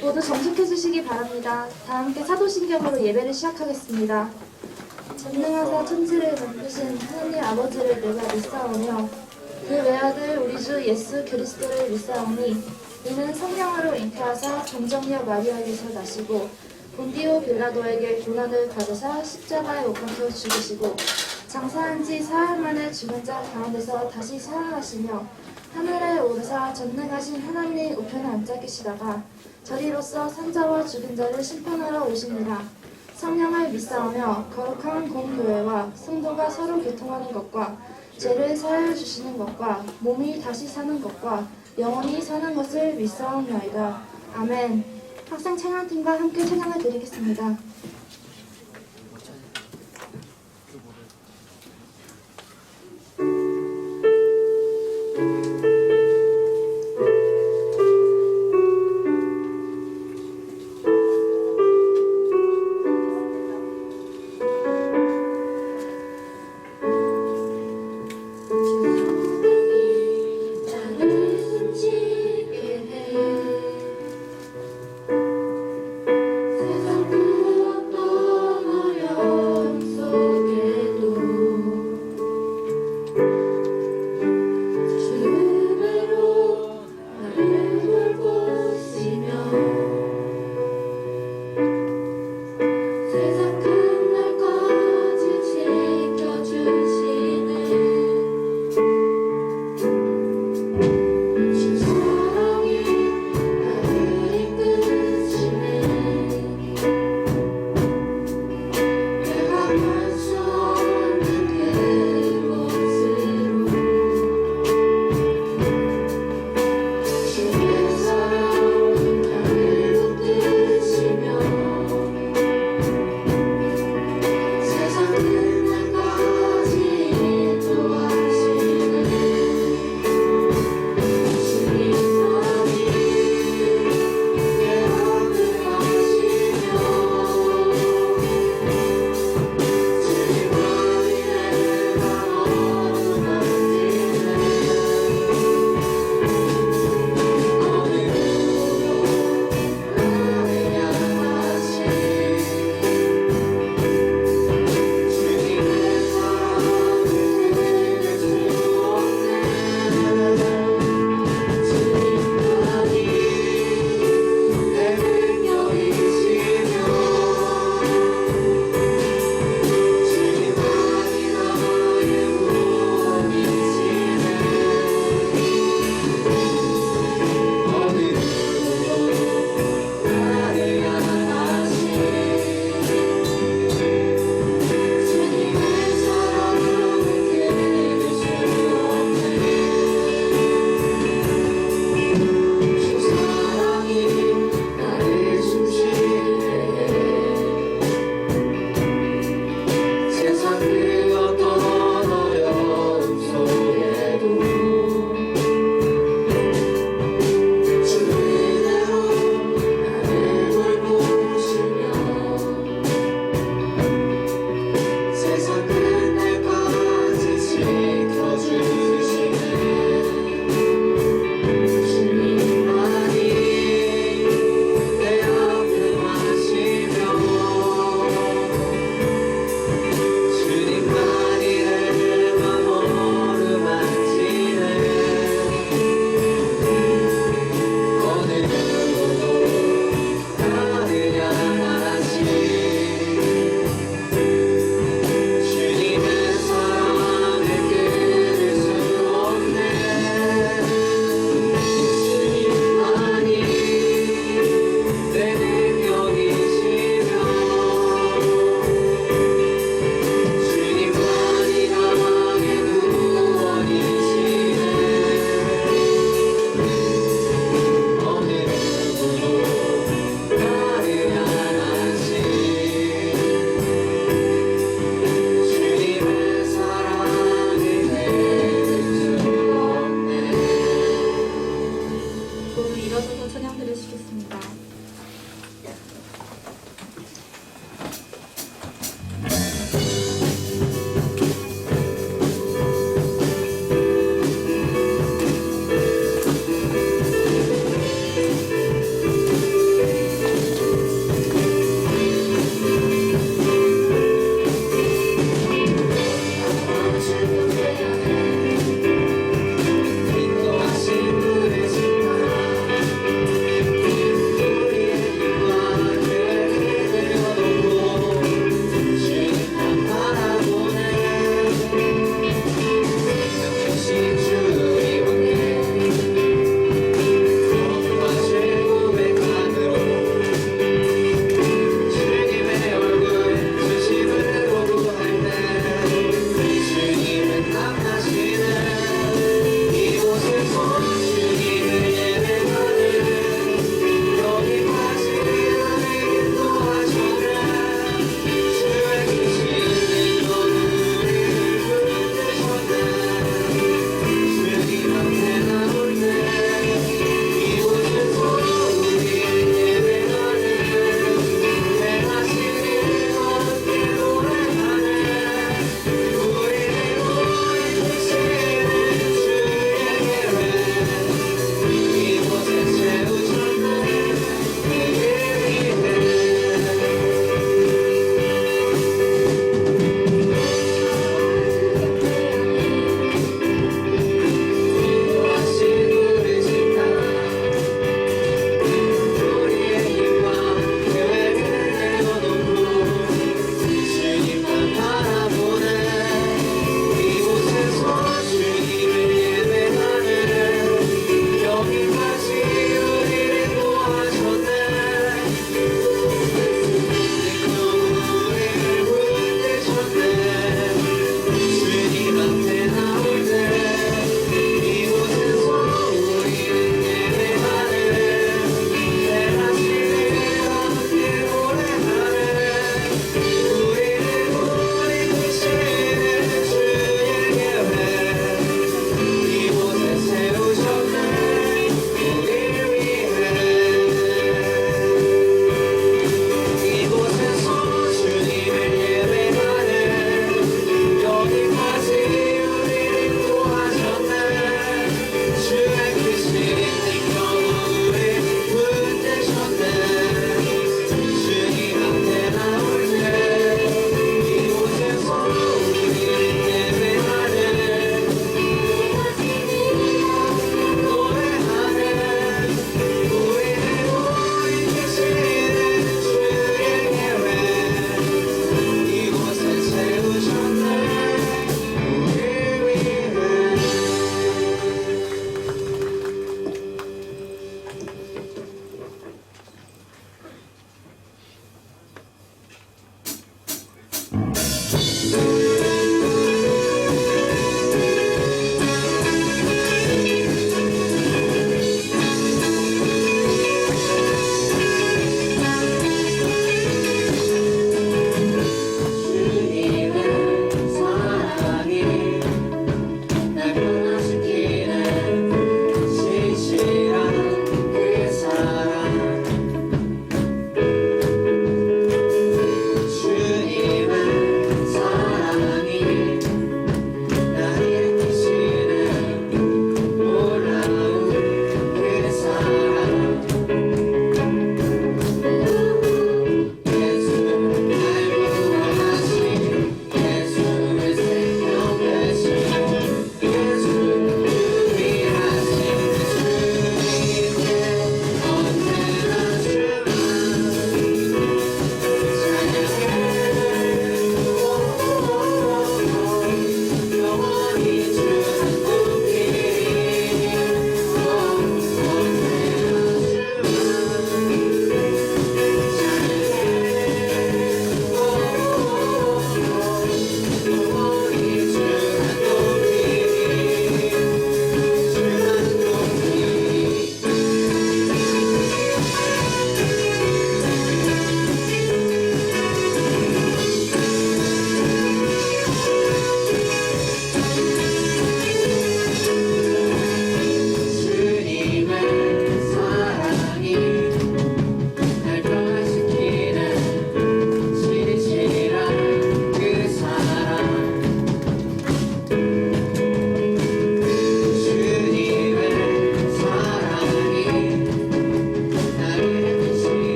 모두 정숙해 주시기 바랍니다. 다 함께 사도신경으로 예배를 시작하겠습니다. 전능하사 천지를 만드신 하나님 아버지를 내가 믿사오며 그 외아들 우리 주 예수 그리스도를 믿사오니 이는 성령으로 잉태하사 동정녀 마리아에게서 나시고 본디오 빌라도에게 고난을 받으사 십자가에 못 박혀 죽으시고 장사한 지 사흘 만에 죽은 자 가운데서 다시 살아나시며 하늘에 오르사 전능하신 하나님 우편에 앉아 계시다가 저리로서 산자와 죽은 자를 심판하러 오시니라. 성령을 믿사오며 거룩한 공교회와 성도가 서로 교통하는 것과 죄를 사하여 주시는 것과 몸이 다시 사는 것과 영원히 사는 것을 믿사옵나이다. 아멘. 학생 찬양팀과 함께 찬양을 드리겠습니다.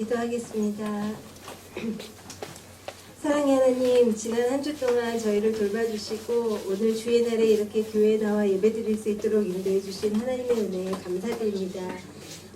기도하겠습니다. 사랑의 하나님, 지난 한 주 동안 저희를 돌봐주시고 오늘 주의 날에 이렇게 교회에 나와 예배드릴 수 있도록 인도해 주신 하나님의 은혜에 감사드립니다.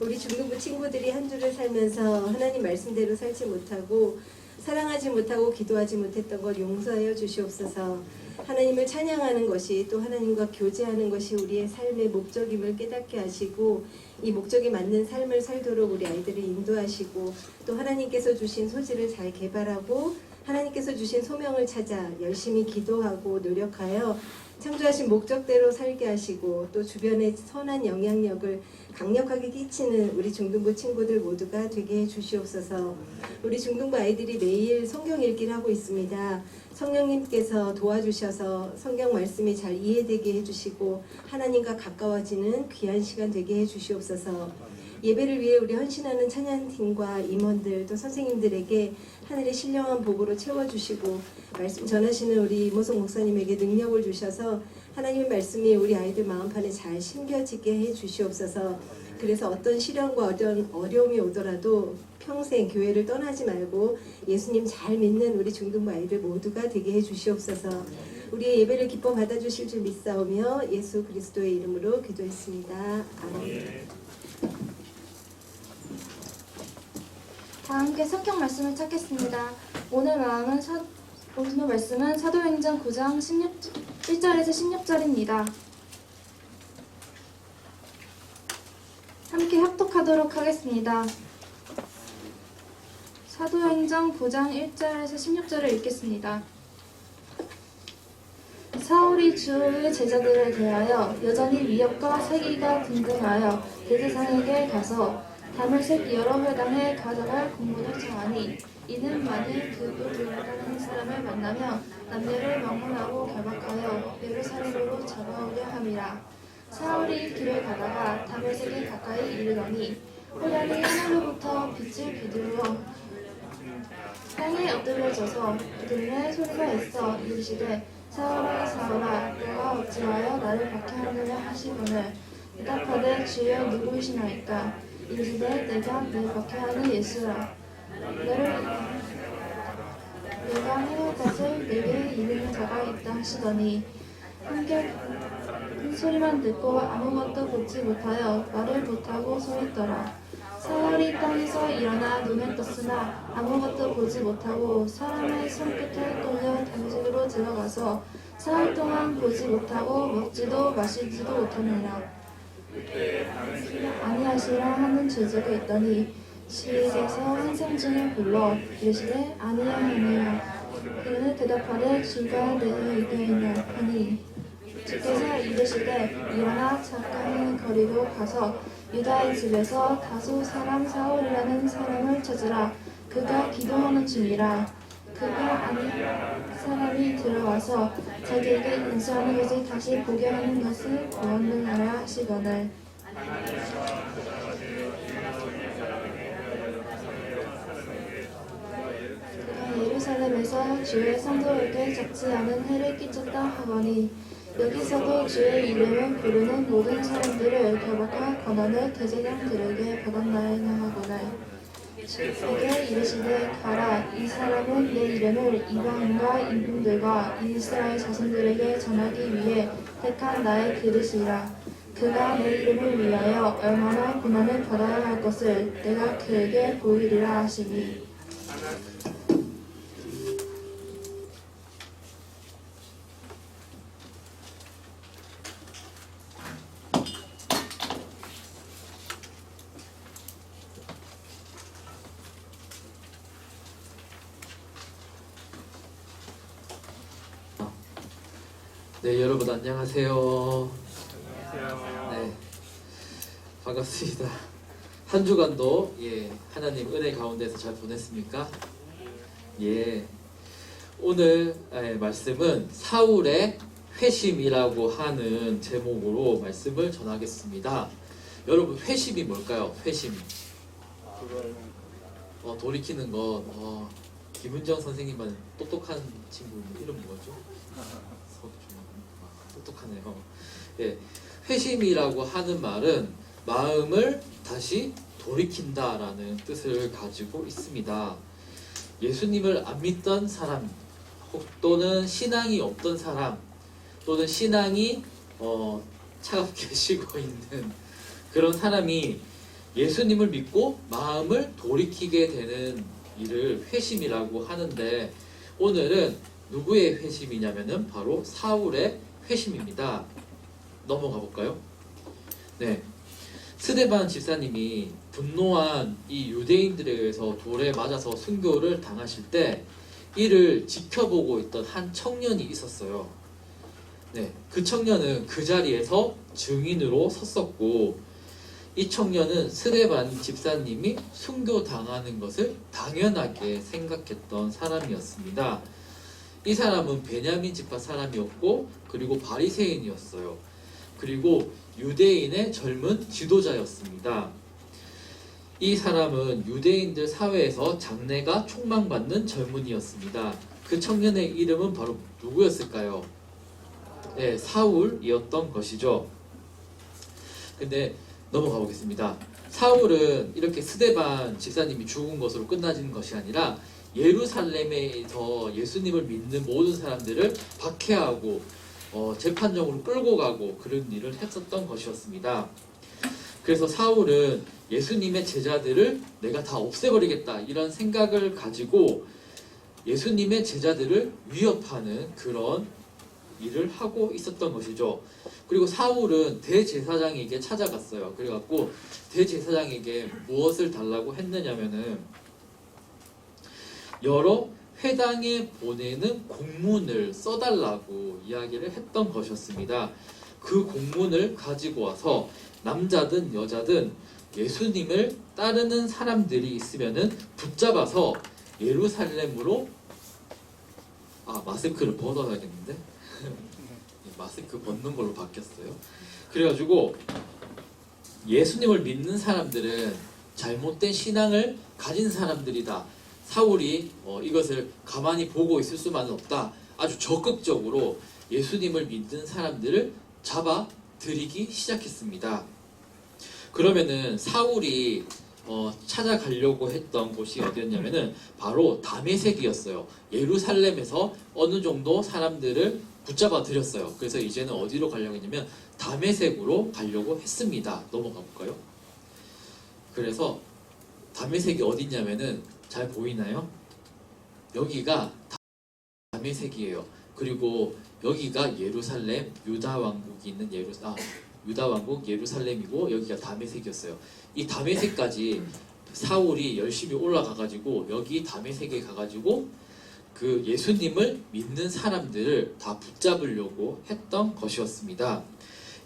우리 중등부 친구들이 한 주를 살면서 하나님 말씀대로 살지 못하고 사랑하지 못하고 기도하지 못했던 것 용서하여 주시옵소서. 하나님을 찬양하는 것이 또 하나님과 교제하는 것이 우리의 삶의 목적임을 깨닫게 하시고 이 목적이 맞는 삶을 살도록 우리 아이들을 인도하시고 또 하나님께서 주신 소질을 잘 개발하고 하나님께서 주신 소명을 찾아 열심히 기도하고 노력하여 창조하신 목적대로 살게 하시고 또 주변에 선한 영향력을 강력하게 끼치는 우리 중등부 친구들 모두가 되게 해주시옵소서. 우리 중등부 아이들이 매일 성경 읽기를 하고 있습니다. 성령님께서 도와주셔서 성경 말씀이 잘 이해되게 해주시고 하나님과 가까워지는 귀한 시간 되게 해주시옵소서. 예배를 위해 우리 헌신하는 찬양팀과 임원들 또 선생님들에게 하늘의 신령한 복으로 채워주시고 말씀 전하시는 우리 이모성 목사님에게 능력을 주셔서 하나님의 말씀이 우리 아이들 마음판에 잘 심겨지게 해주시옵소서. 그래서 어떤 시련과 어떤 어려움이 오더라도 평생 교회를 떠나지 말고 예수님 잘 믿는 우리 중등부 아이들 모두가 되게 해주시옵소서. 우리의 예배를 기뻐 받아주실 줄 믿사오며 예수 그리스도의 이름으로 기도했습니다. 아멘. 다 함께 성경 말씀을 찾겠습니다. 오늘 말씀은 사도행전 9장 1절에서 16절입니다. 함께 합독하도록 하겠습니다. 사도행전 9장 1절에서 16절을 읽겠습니다. 사울이 주의 제자들에 대하여 여전히 위협과 세기가 등등하여 대제사장에게 가서 다말색 여러 회당에 가져갈 공문을 청하니 이는 만일 그를 따르는 사람을 만나며 남녀를 막론하고 결박하여 예루살렘으로 잡아오려 함이라. 사울이 길을 가다가 다말색에 가까이 이르더니 호련히 하늘로부터 빛을 비들어 땅에 엎드려져서 그들의 소리가 있어 이르시되 사울아 사울아 내가 어찌하여 나를 박해하느냐 하시거늘 대답하되 주여 누구이시나이까. 이르시되 내가 내 박해하는 예수라. 내가 해올 것을 내게 이르는 자가 있다 하시더니 함께 큰 소리만 듣고 아무것도 보지 못하여 말을 못하고 서 있더라. 사울이 땅에서 일어나 눈을 떴으나 아무것도 보지 못하고 사람의 손끝에 끌려 담직으로 들어가서 사흘 동안 보지 못하고 먹지도 마시지도 못하느니라. 아니하시라 하는 제자가 있더니 시에게서 한 상징을 불러 이르시되 아니하니라. 그는 대답하되 주가 내게이다 하니 주께서 이르시되 일어나 작가는 거리로 가서 유다의 집에서 다소 사람 사울이라는 사람을 찾으라. 그가 기도하는 중이라. 그가 아닌 사람이 들어와서 자기에게 인수하는 것을 다시 보게 하는 것을 보았느니라 하시거늘 그가 예루살렘에서 주의 성도에게 적지 않은 해를 끼쳤다 하거니 여기서도 주의 이름을 부르는 모든 사람들을 결박할 권한을 대제사장들에게 받았나이다 하거늘 주에게 이르시되 가라. 이 사람은 내 이름을 이방인과 임금들과 이스라엘 자손들에게 전하기 위해 택한 나의 그릇이라. 그가 내 이름을 위하여 얼마나 고난을 받아야 할 것을 내가 그에게 보이리라 하시니 네, 여러분 안녕하세요. 네, 반갑습니다. 한 주간도 하나님 은혜 가운데서 잘 보냈습니까? 오늘 말씀은 사울의 회심이라고 하는 제목으로 말씀을 전하겠습니다. 여러분 회심이 뭘까요? 회심. 돌이키는 것. 김은정 선생님만 똑똑한 친구 이름 뭐죠? 똑똑하네요. 회심이라고 하는 말은 마음을 다시 돌이킨다라는 뜻을 가지고 있습니다. 예수님을 안 믿던 사람 또는 신앙이 없던 사람 또는 신앙이 차갑게 식어 있는 그런 사람이 예수님을 믿고 마음을 돌이키게 되는 일을 회심이라고 하는데, 오늘은 누구의 회심이냐면은 바로 사울의 회심입니다. 넘어가 볼까요? 네, 스데반 집사님이 분노한 이 유대인들에 의해서 돌에 맞아서 순교를 당하실 때 이를 지켜보고 있던 한 청년이 있었어요. 네, 그 청년은 그 자리에서 증인으로 섰었고, 이 청년은 스데반 집사님이 순교당하는 것을 당연하게 생각했던 사람이었습니다. 이 사람은 베냐민 지파 사람이었고, 그리고 바리새인이었어요. 그리고 유대인의 젊은 지도자였습니다. 이 사람은 유대인들 사회에서 장래가 촉망받는 젊은이였습니다. 그 청년의 이름은 바로 누구였을까요? 네, 사울이었던 것이죠. 근데 넘어가 보겠습니다. 사울은 이렇게 스데반 집사님이 죽은 것으로 끝나지는 것이 아니라 예루살렘에서 예수님을 믿는 모든 사람들을 박해하고 재판정으로 끌고 가고 그런 일을 했었던 것이었습니다. 그래서 사울은 예수님의 제자들을 내가 다 없애버리겠다 이런 생각을 가지고 예수님의 제자들을 위협하는 그런 일을 하고 있었던 것이죠. 그리고 사울은 대제사장에게 찾아갔어요. 그래갖고 대제사장에게 무엇을 달라고 했느냐면은 여러 회당에 보내는 공문을 써달라고 이야기를 했던 것이었습니다. 그 공문을 가지고 와서 남자든 여자든 예수님을 따르는 사람들이 있으면은 붙잡아서 예루살렘으로 마스크를 벗어야겠는데 마스크 벗는 걸로 바뀌었어요. 그래가지고 예수님을 믿는 사람들은 잘못된 신앙을 가진 사람들이다. 사울이 이것을 가만히 보고 있을 수만은 없다. 아주 적극적으로 예수님을 믿는 사람들을 잡아 들이기 시작했습니다. 그러면은 사울이 찾아가려고 했던 곳이 어디였냐면은 바로 다메섹이었어요. 예루살렘에서 어느 정도 사람들을 붙잡아 들였어요. 그래서 이제는 어디로 가려고 했냐면 다메섹으로 가려고 했습니다. 넘어가 볼까요? 그래서 다메섹이 어디냐면은 잘 보이나요? 여기가 다메섹이에요. 그리고 여기가 예루살렘, 유다 왕국이 있는 유다 왕국 예루살렘이고, 여기가 다메섹이었어요. 이 다메섹까지 사울이 열심히 올라가가지고 여기 다메섹에 가가지고 그 예수님을 믿는 사람들을 다 붙잡으려고 했던 것이었습니다.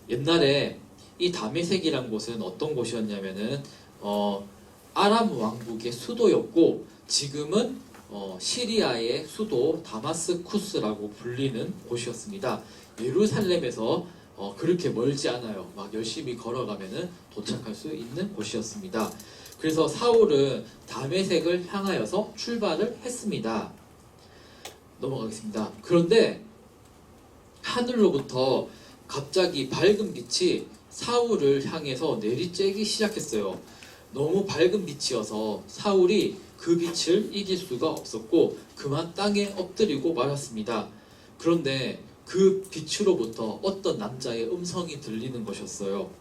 옛날에 이 다메섹이란 곳은 어떤 곳이었냐면은 아람 왕국의 수도였고, 지금은 시리아의 수도 다마스쿠스라고 불리는 곳이었습니다. 예루살렘에서 그렇게 멀지 않아요. 막 열심히 걸어가면은 도착할 수 있는 곳이었습니다. 그래서 사울은 다메섹을 향하여서 출발을 했습니다. 넘어가겠습니다. 그런데 하늘로부터 갑자기 밝은 빛이 사울을 향해서 내리쬐기 시작했어요. 너무 밝은 빛이어서 사울이 그 빛을 이길 수가 없었고 그만 땅에 엎드리고 말았습니다. 그런데 그 빛으로부터 어떤 남자의 음성이 들리는 것이었어요.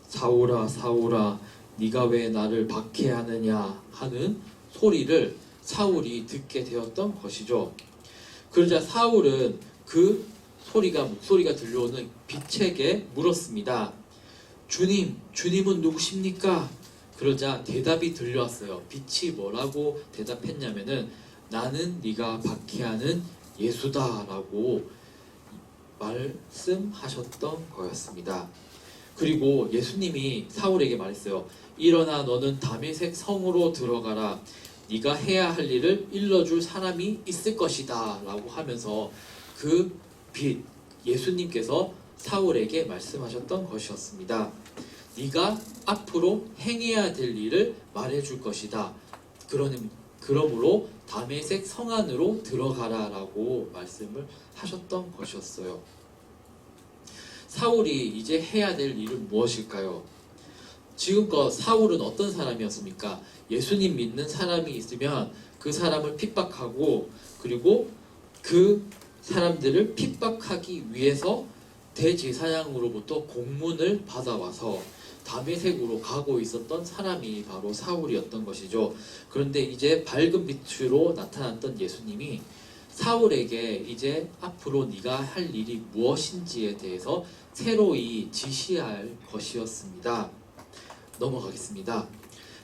사울아, 사울아, 네가 왜 나를 박해하느냐 하는 소리를 사울이 듣게 되었던 것이죠. 그러자 사울은 그 목소리가 들려오는 빛에게 물었습니다. 주님은 누구십니까? 그러자 대답이 들려왔어요. 빛이 뭐라고 대답했냐면은 나는 네가 박해하는 예수다라고 말씀하셨던 거였습니다. 그리고 예수님이 사울에게 말했어요. 일어나 너는 다메섹 성으로 들어가라. 네가 해야 할 일을 일러줄 사람이 있을 것이다 라고 하면서 그 빛, 예수님께서 사울에게 말씀하셨던 것이었습니다. 네가 앞으로 행해야 될 일을 말해줄 것이다. 그러므로 다메섹 성 안으로 들어가라 라고 말씀을 하셨던 것이었어요. 사울이 이제 해야 될 일은 무엇일까요? 지금껏 사울은 어떤 사람이었습니까? 예수님 믿는 사람이 있으면 그 사람을 핍박하고 그리고 그 사람들을 핍박하기 위해서 대제사장으로부터 공문을 받아와서 다메섹으로 가고 있었던 사람이 바로 사울이었던 것이죠. 그런데 이제 밝은 빛으로 나타났던 예수님이 사울에게 이제 앞으로 네가 할 일이 무엇인지에 대해서 새로이 지시할 것이었습니다. 넘어가겠습니다.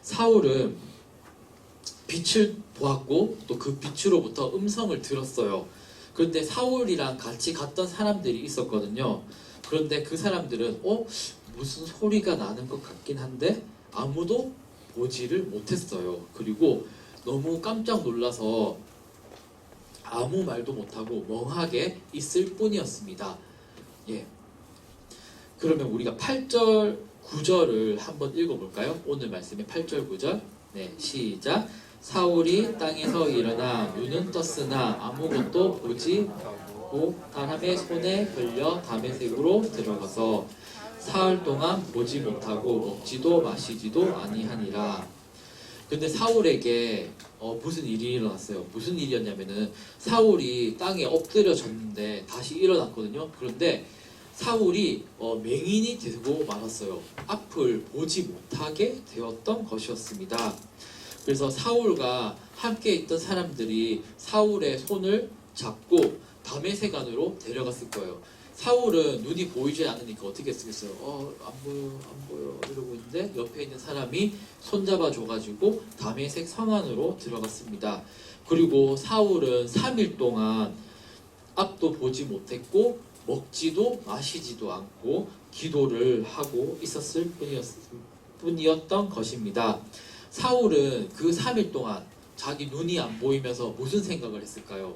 사울은 빛을 보았고 또 그 빛으로부터 음성을 들었어요. 그런데 사울이랑 같이 갔던 사람들이 있었거든요. 그런데 그 사람들은 무슨 소리가 나는 것 같긴 한데 아무도 보지를 못했어요. 그리고 너무 깜짝 놀라서 아무 말도 못하고 멍하게 있을 뿐이었습니다. 예. 그러면 우리가 8절, 9절을 한번 읽어볼까요? 오늘 말씀의 8절, 9절. 네, 시작. 사울이 땅에서 일어나 눈은 떴으나 아무것도 보지 못하고 사람의 손에 걸려 다메섹으로 들어가서 사흘 동안 보지 못하고 먹지도 마시지도 아니하니라. 근데 사울에게 무슨 일이 일어났어요. 무슨 일이었냐면은 사울이 땅에 엎드려졌는데 다시 일어났거든요. 그런데 사울이 맹인이 되고 말았어요. 앞을 보지 못하게 되었던 것이었습니다. 그래서 사울과 함께 있던 사람들이 사울의 손을 잡고 다메섹 안으로 데려갔을 거예요. 사울은 눈이 보이지 않으니까 어떻게 쓰겠어요? 안 보여, 안 보여 이러고 있는데 옆에 있는 사람이 손잡아 줘가지고 다메섹 성 안으로 들어갔습니다. 그리고 사울은 3일 동안 앞도 보지 못했고 먹지도 마시지도 않고 기도를 하고 있었을 뿐이었던 것입니다. 사울은 그 3일 동안 자기 눈이 안 보이면서 무슨 생각을 했을까요?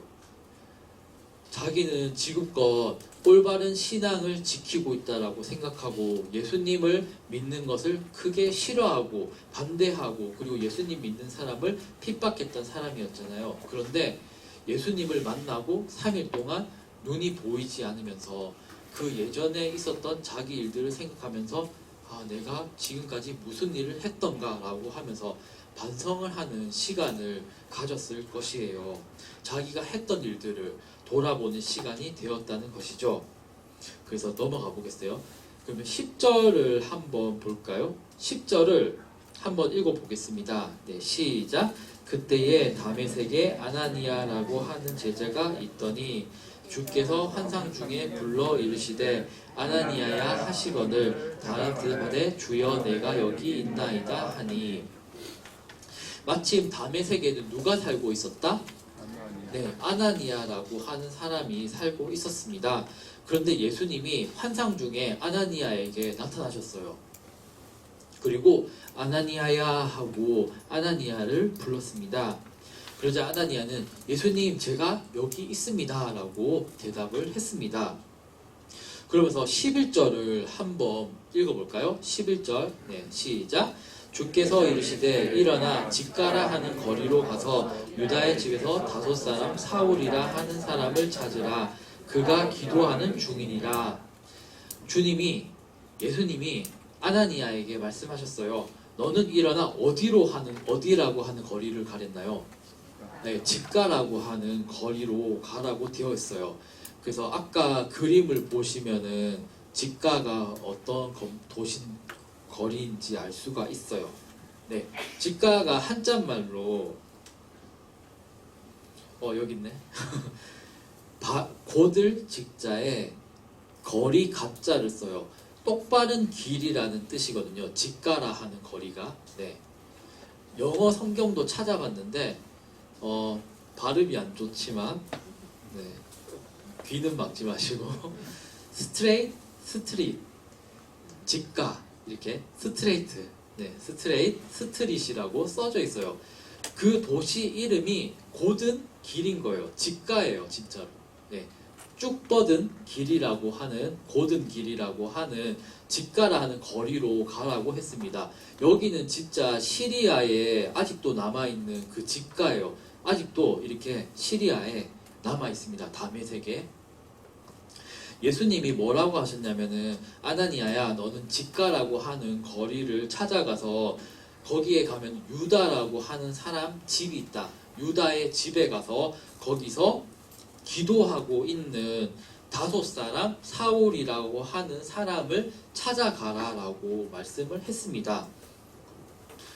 자기는 지금껏 올바른 신앙을 지키고 있다라고 생각하고 예수님을 믿는 것을 크게 싫어하고 반대하고 그리고 예수님 믿는 사람을 핍박했던 사람이었잖아요. 그런데 예수님을 만나고 3일 동안 눈이 보이지 않으면서 그 예전에 있었던 자기 일들을 생각하면서 내가 지금까지 무슨 일을 했던가 라고 하면서 반성을 하는 시간을 가졌을 것이에요. 자기가 했던 일들을 돌아보는 시간이 되었다는 것이죠. 그래서 넘어가 보겠어요. 그러면 10절을 한번 볼까요? 10절을 한번 읽어보겠습니다. 네, 시작. 그때에 다메섹에 아나니아라고 하는 제자가 있더니 주께서 환상 중에 불러 이르시되 아나니아야 하시거늘 다 대답하되 주여 내가 여기 있나이다 하니. 마침 다메섹에는 누가 살고 있었다? 네, 아나니아라고 하는 사람이 살고 있었습니다. 그런데 예수님이 환상 중에 아나니아에게 나타나셨어요. 그리고 아나니아야 하고 아나니아를 불렀습니다. 그러자 아나니아는 예수님 제가 여기 있습니다 라고 대답을 했습니다. 그러면서 11절을 한번 읽어볼까요? 11절 네, 시작. 주께서 이르시되 일어나 집가라 하는 거리로 가서 유다의 집에서 다섯 사람 사울이라 하는 사람을 찾으라. 그가 기도하는 중이니라. 예수님이 아나니아에게 말씀하셨어요. 너는 일어나 어디라고 하는 거리를 가랬나요? 네, 집가라고 하는 거리로 가라고 되어 있어요. 그래서 아까 그림을 보시면은 집가가 어떤 거리인지 알 수가 있어요. 네, 집가가 한자말로 여기 있네. 고들 직자에 거리 가자를 써요. 똑바른 길이라는 뜻이거든요. 집가라 하는 거리가. 네. 영어 성경도 찾아봤는데 발음이 안 좋지만 네. 귀는 막지 마시고 스트릿, 집가 이렇게 스트레이트, 네, 스트릿이라고 써져 있어요. 그 도시 이름이 고든 길인 거예요. 집가예요, 진짜로. 네, 쭉 뻗은 길이라고 하는 고든 길이라고 하는 집가라 하는 거리로 가라고 했습니다. 여기는 진짜 시리아에 아직도 남아있는 그 집가예요. 아직도 이렇게 시리아에 남아있습니다. 다메섹에. 예수님이 뭐라고 하셨냐면은 아나니아야 너는 직가라고 하는 거리를 찾아가서 거기에 가면 유다라고 하는 사람 집이 있다. 유다의 집에 가서 거기서 기도하고 있는 5사람 사울이라고 하는 사람을 찾아가라라고 말씀을 했습니다.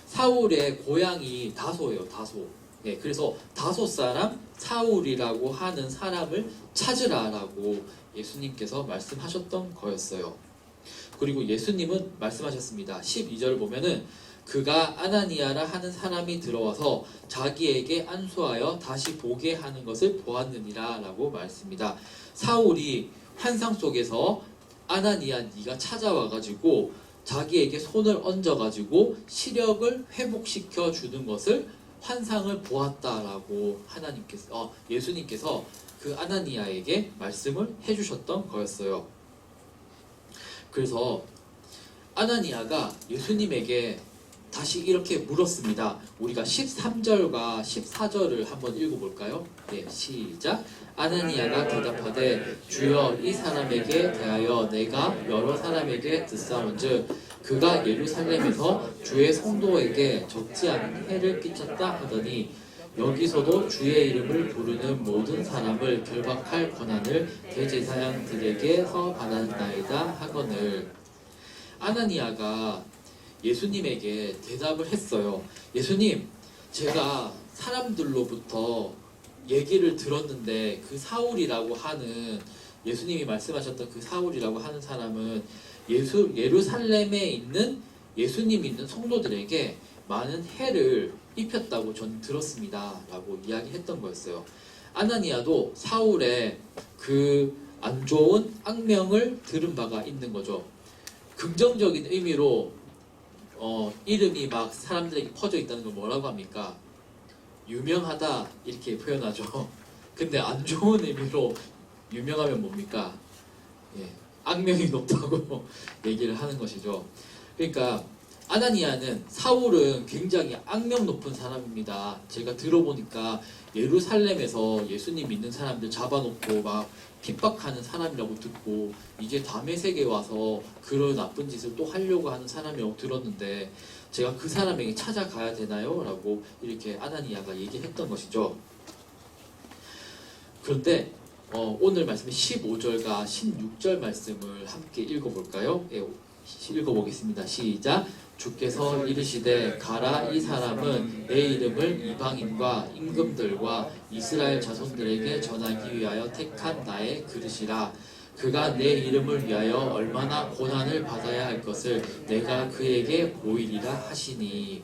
사울의 고향이 다소예요. 다소. 예, 그래서 5사람 사울이라고 하는 사람을 찾으라라고 예수님께서 말씀하셨던 거였어요. 그리고 예수님은 말씀하셨습니다. 12절 보면은 그가 아나니아라 하는 사람이 들어와서 자기에게 안수하여 다시 보게 하는 것을 보았느니라 라고 말씀입니다. 사울이 환상 속에서 아나니아 네가 찾아와가지고 자기에게 손을 얹어가지고 시력을 회복시켜 주는 것을 환상을 보았다라고 예수님께서 그 아나니아에게 말씀을 해주셨던 거였어요. 그래서 아나니아가 예수님에게 다시 이렇게 물었습니다. 우리가 13절과 14절을 한번 읽어볼까요? 네, 시작. 아나니아가 대답하되 주여 이 사람에게 대하여 내가 여러 사람에게 듣사온즉 그가 예루살렘에서 주의 성도에게 적지 않은 해를 끼쳤다 하더니 여기서도 주의 이름을 부르는 모든 사람을 결박할 권한을 대제사장들에게서 받았나이다 하거늘. 아나니아가 예수님에게 대답을 했어요. 예수님, 제가 사람들로부터 얘기를 들었는데 그 사울이라고 하는 예수님이 말씀하셨던 그 사울이라고 하는 사람은 예루살렘에 있는 예수님 있는 성도들에게 많은 해를 입혔다고 전 들었습니다 라고 이야기했던 거였어요. 아나니아도 사울의 그 안 좋은 악명을 들은 바가 있는 거죠. 긍정적인 의미로 이름이 막 사람들에게 퍼져 있다는 걸 뭐라고 합니까? 유명하다 이렇게 표현하죠. 근데 안 좋은 의미로 유명하면 뭡니까? 예, 악명이 높다고 얘기를 하는 것이죠. 그러니까 아나니아는 사울은 굉장히 악명 높은 사람입니다. 제가 들어보니까 예루살렘에서 예수님 믿는 사람들 잡아놓고 막 핍박하는 사람이라고 듣고 이제 다메섹에 와서 그런 나쁜 짓을 또 하려고 하는 사람이라고 들었는데 제가 그 사람에게 찾아가야 되나요? 라고 이렇게 아나니아가 얘기했던 것이죠. 그런데 오늘 말씀의 15절과 16절 말씀을 함께 읽어볼까요? 예, 읽어보겠습니다. 시작. 주께서 이르시되 가라 이 사람은 내 이름을 이방인과 임금들과 이스라엘 자손들에게 전하기 위하여 택한 나의 그릇이라. 그가 내 이름을 위하여 얼마나 고난을 받아야 할 것을 내가 그에게 보이리라 하시니.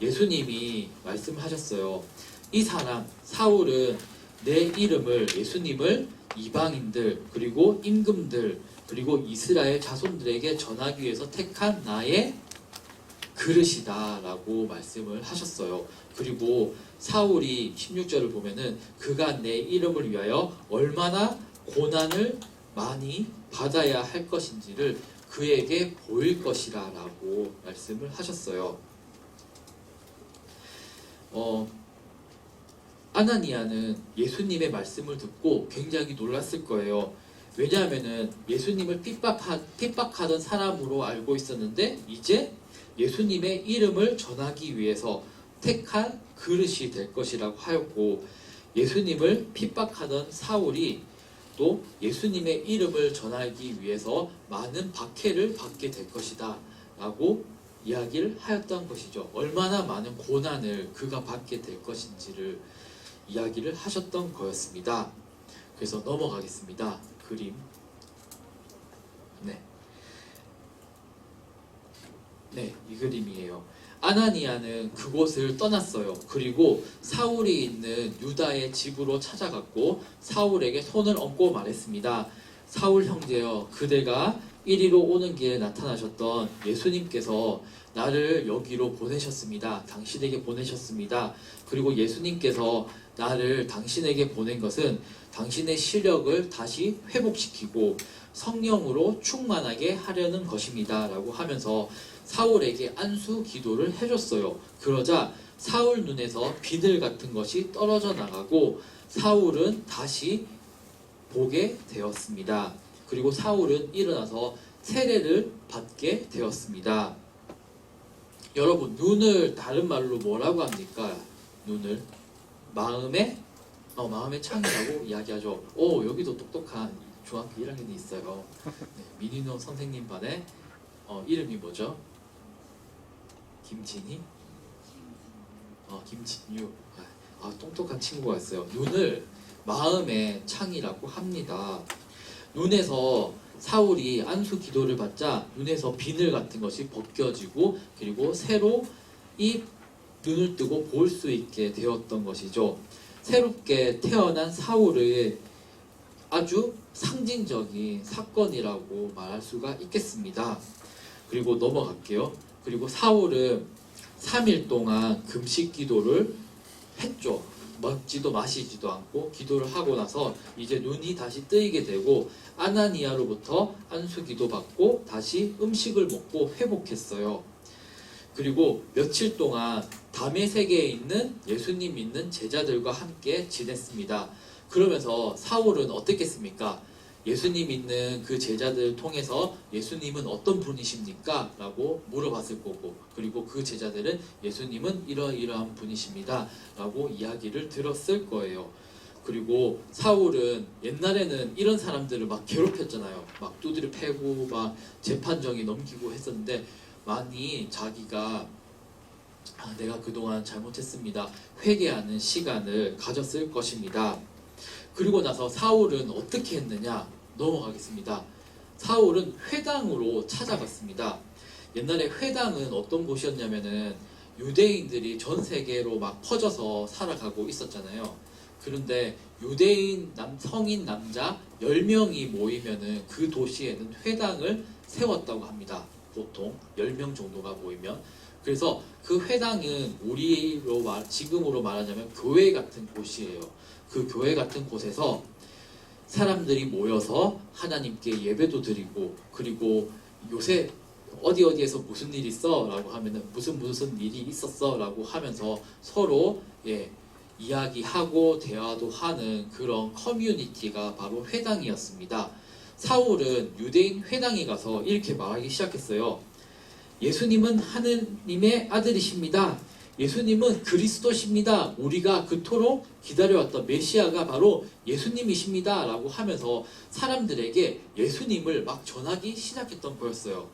예수님이 말씀하셨어요. 이 사람 사울은 내 이름을 예수님을 이방인들 그리고 임금들 그리고 이스라엘 자손들에게 전하기 위해서 택한 나의 그릇이다 라고 말씀을 하셨어요. 그리고 사울이 16절을 보면은 그가 내 이름을 위하여 얼마나 고난을 많이 받아야 할 것인지를 그에게 보일 것이라 라고 말씀을 하셨어요. 아나니아는 예수님의 말씀을 듣고 굉장히 놀랐을 거예요. 왜냐하면은 예수님을 핍박하던 사람으로 알고 있었는데 이제 예수님의 이름을 전하기 위해서 택한 그릇이 될 것이라고 하였고, 예수님을 핍박하던 사울이 또 예수님의 이름을 전하기 위해서 많은 박해를 받게 될 것이다 라고 이야기를 하였던 것이죠. 얼마나 많은 고난을 그가 받게 될 것인지를 이야기를 하셨던 거였습니다. 그래서 넘어가겠습니다. 그림. 네, 이 그림이에요. 아나니아는 그곳을 떠났어요. 그리고 사울이 있는 유다의 집으로 찾아갔고 사울에게 손을 얹고 말했습니다. 사울 형제여, 그대가 이리로 오는 길에 나타나셨던 예수님께서 나를 여기로 보내셨습니다. 당신에게 보내셨습니다. 그리고 예수님께서 나를 당신에게 보낸 것은 당신의 시력을 다시 회복시키고 성령으로 충만하게 하려는 것입니다 라고 하면서 사울에게 안수 기도를 해줬어요. 그러자 사울 눈에서 비늘 같은 것이 떨어져 나가고 사울은 다시 보게 되었습니다. 그리고 사울은 일어나서 세례를 받게 되었습니다. 여러분, 눈을 다른 말로 뭐라고 합니까? 눈을 마음의 창이라고 이야기하죠. 오, 여기도 똑똑한 중학교 1학년이 있어요. 네, 민인호 선생님 반에 이름이 뭐죠? 김진희? 김진유. 똑똑한 친구가 있어요. 눈을 마음의 창이라고 합니다. 눈에서 사울이 안수 기도를 받자 눈에서 비늘 같은 것이 벗겨지고 그리고 새로 이 눈을 뜨고 볼 수 있게 되었던 것이죠. 새롭게 태어난 사울의 아주 상징적인 사건이라고 말할 수가 있겠습니다. 그리고 넘어갈게요. 그리고 사울은 3일 동안 금식 기도를 했죠. 먹지도 마시지도 않고 기도를 하고 나서 이제 눈이 다시 뜨이게 되고 아나니아로부터 안수기도 받고 다시 음식을 먹고 회복했어요. 그리고 며칠 동안 다메섹에 있는 예수님 믿는 제자들과 함께 지냈습니다. 그러면서 사울은 어떻겠습니까? 예수님 믿는 그 제자들을 통해서 예수님은 어떤 분이십니까? 라고 물어봤을 거고, 그리고 그 제자들은 예수님은 이러이러한 분이십니다 라고 이야기를 들었을 거예요. 그리고 사울은 옛날에는 이런 사람들을 막 괴롭혔잖아요. 막 두드려 패고 막 재판정에 넘기고 했었는데 많이 자기가 내가 그동안 잘못했습니다 회개하는 시간을 가졌을 것입니다. 그리고 나서 사울은 어떻게 했느냐? 넘어가겠습니다. 사울은 회당으로 찾아갔습니다. 옛날에 회당은 어떤 곳이었냐면은 유대인들이 전 세계로 막 퍼져서 살아가고 있었잖아요. 그런데 유대인 성인 남자 10명이 모이면은 그 도시에는 회당을 세웠다고 합니다. 보통 10명 정도가 모이면. 그래서 그 회당은 지금으로 말하자면 교회 같은 곳이에요. 그 교회 같은 곳에서 사람들이 모여서 하나님께 예배도 드리고, 그리고 요새 어디에서 무슨 일 있어? 라고 하면은 무슨 일이 있었어? 라고 하면서 서로 이야기하고 대화도 하는 그런 커뮤니티가 바로 회당이었습니다. 사울은 유대인 회당에 가서 이렇게 말하기 시작했어요. 예수님은 하느님의 아들이십니다. 예수님은 그리스도십니다. 우리가 그토록 기다려왔던 메시아가 바로 예수님이십니다. 라고 하면서 사람들에게 예수님을 막 전하기 시작했던 거였어요.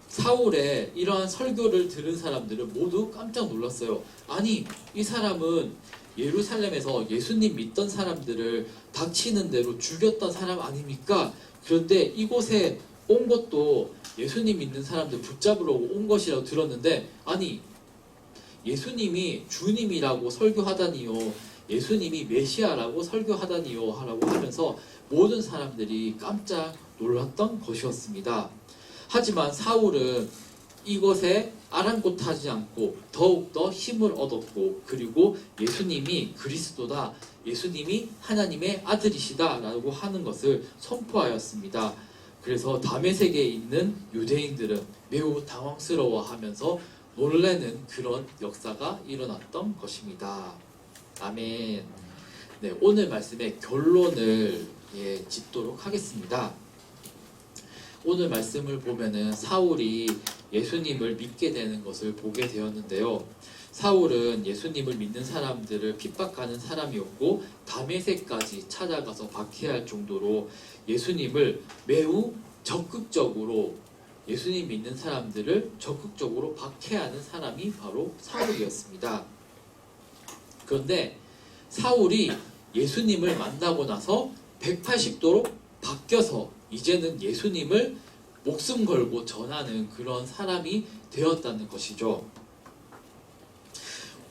사울의 이러한 설교를 들은 사람들은 모두 깜짝 놀랐어요. 아니, 이 사람은 예루살렘에서 예수님 믿던 사람들을 닥치는 대로 죽였던 사람 아닙니까? 그런데 이곳에 온 것도 예수님 믿는 사람들 붙잡으러 온 것이라고 들었는데, 아니, 예수님이 주님이라고 설교하다니요, 예수님이 메시아라고 설교하다니요 하라고 하면서 모든 사람들이 깜짝 놀랐던 것이었습니다. 하지만 사울은 이것에 아랑곳하지 않고 더욱더 힘을 얻었고, 그리고 예수님이 그리스도다, 예수님이 하나님의 아들이시다 라고 하는 것을 선포하였습니다. 그래서 다메섹에 있는 유대인들은 매우 당황스러워하면서 놀라는 그런 역사가 일어났던 것입니다. 아멘. 네, 오늘 말씀의 결론을 짓도록 하겠습니다. 오늘 말씀을 보면은 사울이 예수님을 믿게 되는 것을 보게 되었는데요. 사울은 예수님을 믿는 사람들을 핍박하는 사람이었고 다메섹까지 찾아가서 박해할 정도로 예수님을 매우 적극적으로, 예수님 믿는 사람들을 적극적으로 박해하는 사람이 바로 사울이었습니다. 그런데 사울이 예수님을 만나고 나서 180도로 바뀌어서 이제는 예수님을 목숨 걸고 전하는 그런 사람이 되었다는 것이죠.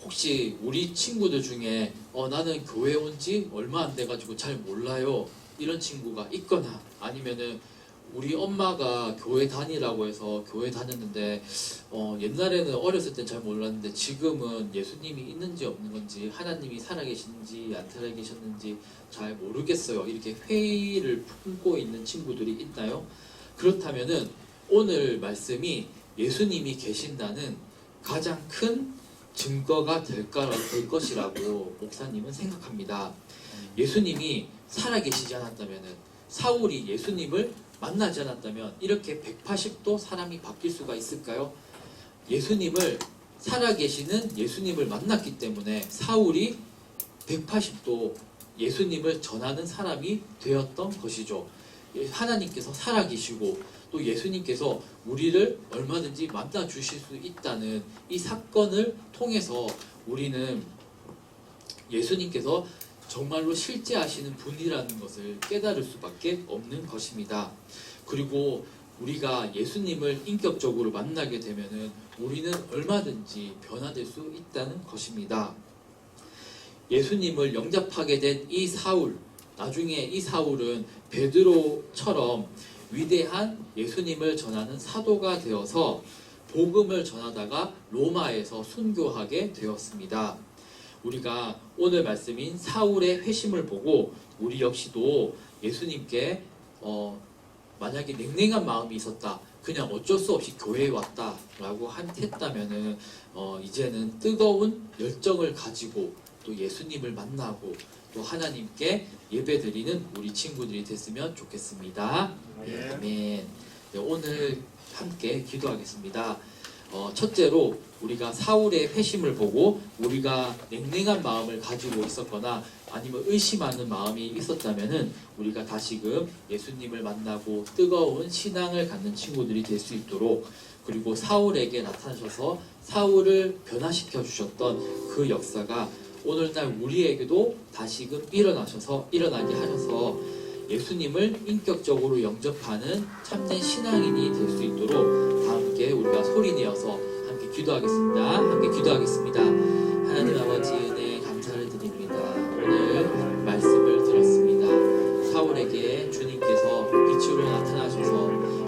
혹시 우리 친구들 중에 나는 교회 온 지 얼마 안 돼가지고 잘 몰라요, 이런 친구가 있거나, 아니면은 우리 엄마가 교회 다니라고 해서 교회 다녔는데 옛날에는 어렸을 땐 잘 몰랐는데 지금은 예수님이 있는지 없는 건지, 하나님이 살아계신지 안 살아계셨는지 잘 모르겠어요, 이렇게 회의를 품고 있는 친구들이 있나요? 그렇다면은 오늘 말씀이 예수님이 계신다는 가장 큰 증거가 될 것이라고 목사님은 생각합니다. 예수님이 살아계시지 않았다면은 사울이 예수님을 만나지 않았다면 이렇게 180도 사람이 바뀔 수가 있을까요? 예수님을 살아계시는 예수님을 만났기 때문에 사울이 180도 예수님을 전하는 사람이 되었던 것이죠. 하나님께서 살아계시고 또 예수님께서 우리를 얼마든지 만나 주실 수 있다는 이 사건을 통해서 우리는 예수님께서 정말로 실제하시는 분이라는 것을 깨달을 수밖에 없는 것입니다. 그리고 우리가 예수님을 인격적으로 만나게 되면은 우리는 얼마든지 변화될 수 있다는 것입니다. 예수님을 영접하게 된 이 사울, 나중에 이 사울은 베드로처럼 위대한 예수님을 전하는 사도가 되어서 복음을 전하다가 로마에서 순교하게 되었습니다. 우리가 오늘 말씀인 사울의 회심을 보고 우리 역시도 예수님께 만약에 냉랭한 마음이 있었다, 그냥 어쩔 수 없이 교회에 왔다라고 했다면은 이제는 뜨거운 열정을 가지고 또 예수님을 만나고 또 하나님께 예배드리는 우리 친구들이 됐으면 좋겠습니다. 아멘. 네, 오늘 함께 기도하겠습니다. 첫째로 우리가 사울의 회심을 보고 우리가 냉랭한 마음을 가지고 있었거나 아니면 의심하는 마음이 있었다면은 우리가 다시금 예수님을 만나고 뜨거운 신앙을 갖는 친구들이 될 수 있도록, 그리고 사울에게 나타나셔서 사울을 변화시켜 주셨던 그 역사가 오늘날 우리에게도 다시금 일어나게 하셔서 예수님을 인격적으로 영접하는 참된 신앙인이 될 수 있도록 다 함께 우리가 소리내어서 함께 기도하겠습니다. 함께 기도하겠습니다. 하나님 아버지 은혜 감사를 드립니다. 오늘 말씀을 들었습니다. 사울에게 주님께서 빛으로 나타나셔서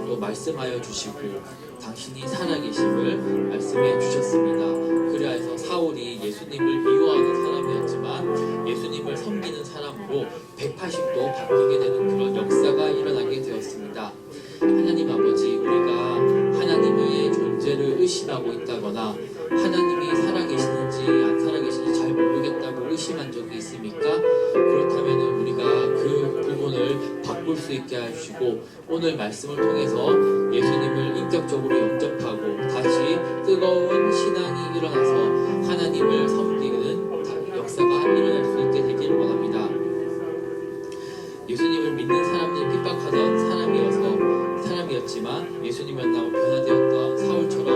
또 말씀하여 주시고 당신이 살아계심을 말씀해 주셨습니다. 그리하여서 사울이 예수님을 미워하는 사람이었지만 예수님을 섬기는 사람으로 180도 바뀌게 되는 그런 역사가 일어나게 되었습니다. 하나님 아버지, 우리가 하나님의 존재를 의심하고 있다거나 하나님이 살아계시는지 안 살아계시는지 잘 모르겠다고 의심한 적이 있습니까? 그렇다면 우리가 그 부분을 바꿀 수 있게 해주시고 오늘 말씀을 통해서 예수님을 인격적으로 영접하고 다시 뜨거운 신앙이 일어나서 하나님을 섬기는 역사가 일어날 수 있게 되기를 원합니다. 예수님을 믿는 사람들이 핍박하던 사람이었지만 예수님을 만나고 변화되었던 사울처럼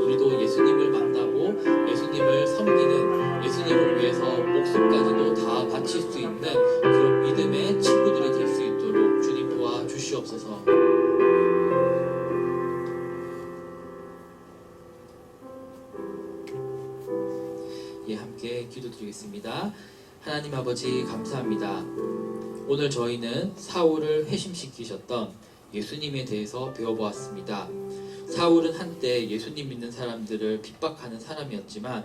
우리도 예수님을 만나고 예수님을 섬기는, 예수님을 위해서 목숨까지도 다 바칠 수 있는 그런 믿음의 친구들이 될 수 있도록 주님 도와주시옵소서. 함께 기도드리겠습니다. 하나님 아버지 감사합니다. 오늘 저희는 사울을 회심시키셨던 예수님에 대해서 배워보았습니다. 사울은 한때 예수님 믿는 사람들을 핍박하는 사람이었지만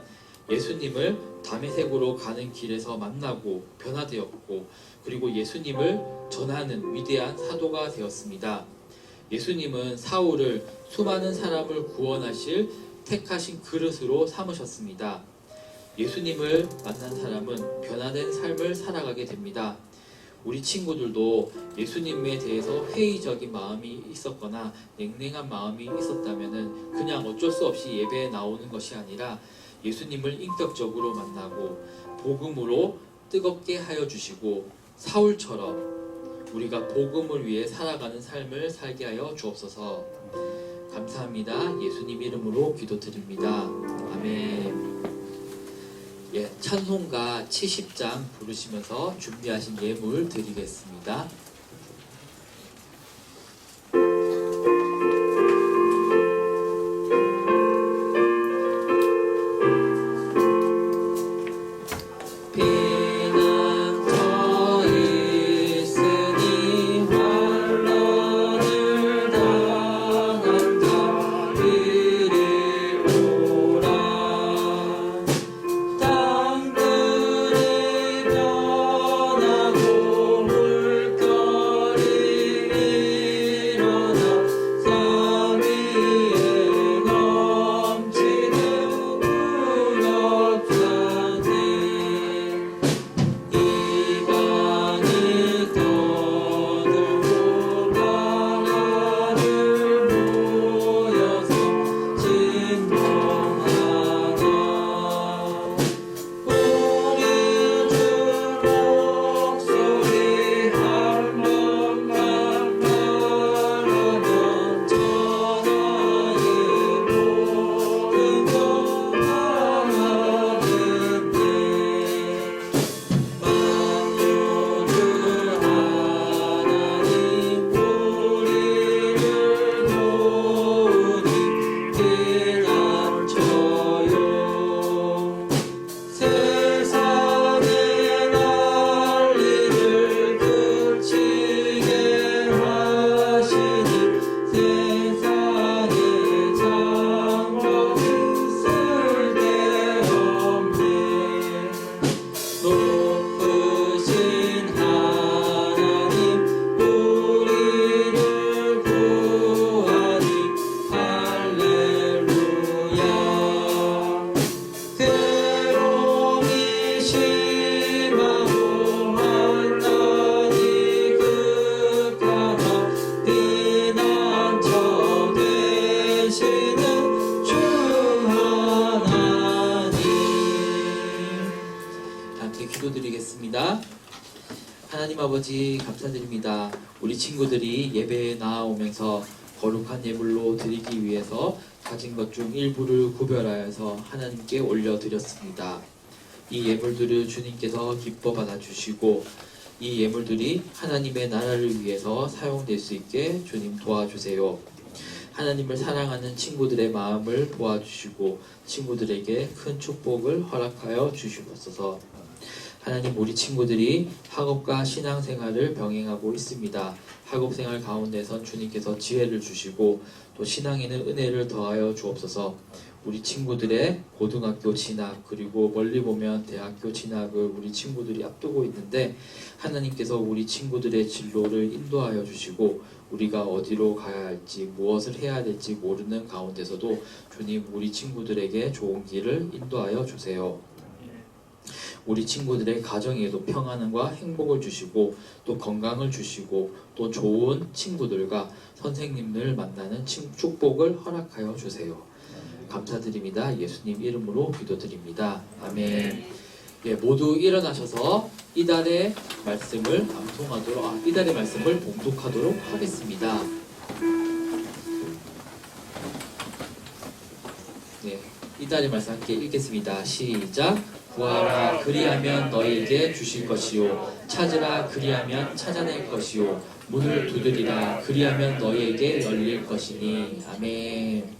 예수님을 다메섹으로 가는 길에서 만나고 변화되었고 그리고 예수님을 전하는 위대한 사도가 되었습니다. 예수님은 사울을 수많은 사람을 구원하실 택하신 그릇으로 삼으셨습니다. 예수님을 만난 사람은 변화된 삶을 살아가게 됩니다. 우리 친구들도 예수님에 대해서 회의적인 마음이 있었거나 냉랭한 마음이 있었다면 그냥 어쩔 수 없이 예배에 나오는 것이 아니라 예수님을 인격적으로 만나고 복음으로 뜨겁게 하여 주시고 사울처럼 우리가 복음을 위해 살아가는 삶을 살게 하여 주옵소서. 감사합니다. 예수님 이름으로 기도드립니다. 아멘. 찬송가 70장 부르시면서 준비하신 예물 드리겠습니다. 땅들이 변하고 물결 하나님 아버지 감사드립니다. 우리 친구들이 예배에 나아오면서 거룩한 예물로 드리기 위해서 가진 것 중 일부를 구별하여서 하나님께 올려드렸습니다. 이 예물들을 주님께서 기뻐 받아주시고 이 예물들이 하나님의 나라를 위해서 사용될 수 있게 주님 도와주세요. 하나님을 사랑하는 친구들의 마음을 도와주시고 친구들에게 큰 축복을 허락하여 주시옵소서. 하나님, 우리 친구들이 학업과 신앙생활을 병행하고 있습니다. 학업생활 가운데선 주님께서 지혜를 주시고 또 신앙에는 은혜를 더하여 주옵소서. 우리 친구들의 고등학교 진학 그리고 멀리 보면 대학교 진학을 우리 친구들이 앞두고 있는데 하나님께서 우리 친구들의 진로를 인도하여 주시고 우리가 어디로 가야 할지 무엇을 해야 될지 모르는 가운데서도 주님 우리 친구들에게 좋은 길을 인도하여 주세요. 우리 친구들의 가정에도 평안과 행복을 주시고 또 건강을 주시고 또 좋은 친구들과 선생님들 만나는 축복을 허락하여 주세요. 감사드립니다. 예수님 이름으로 기도드립니다. 아멘. 예, 모두 일어나셔서 이달의 말씀을 암송하도록 이달의 말씀을 봉독하도록 하겠습니다. 네, 이달의 말씀 함께 읽겠습니다. 시작. 구하라 그리하면 너희에게 주실 것이요 찾으라 그리하면 찾아낼 것이요 문을 두드리라 그리하면 너희에게 열릴 것이니. 아멘.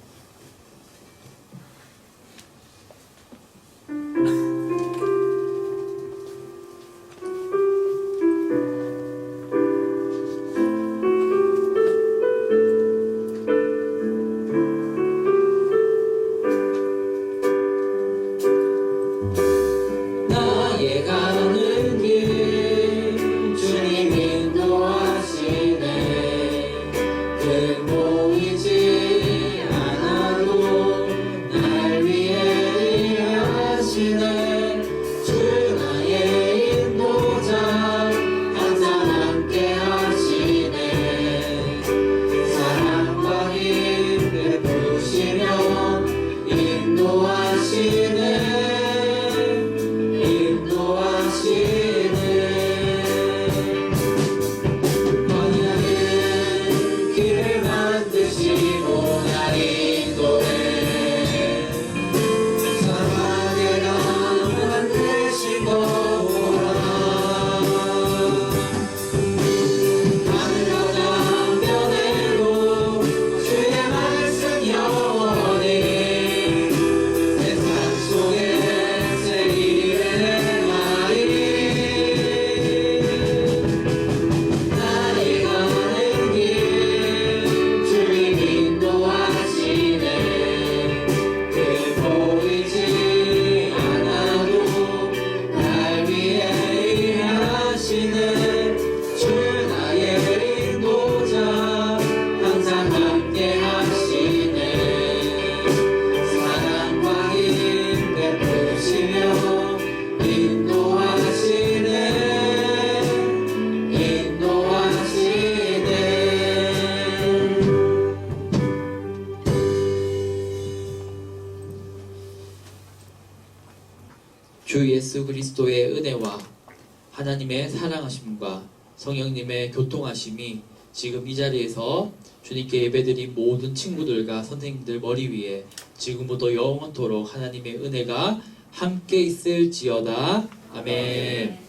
주 예수 그리스도의 은혜와 하나님의 사랑하심과 성령님의 교통하심이 지금 이 자리에서 주님께 예배드린 모든 친구들과 선생님들 머리 위에 지금부터 영원토록 하나님의 은혜가 함께 있을지어다. 아멘.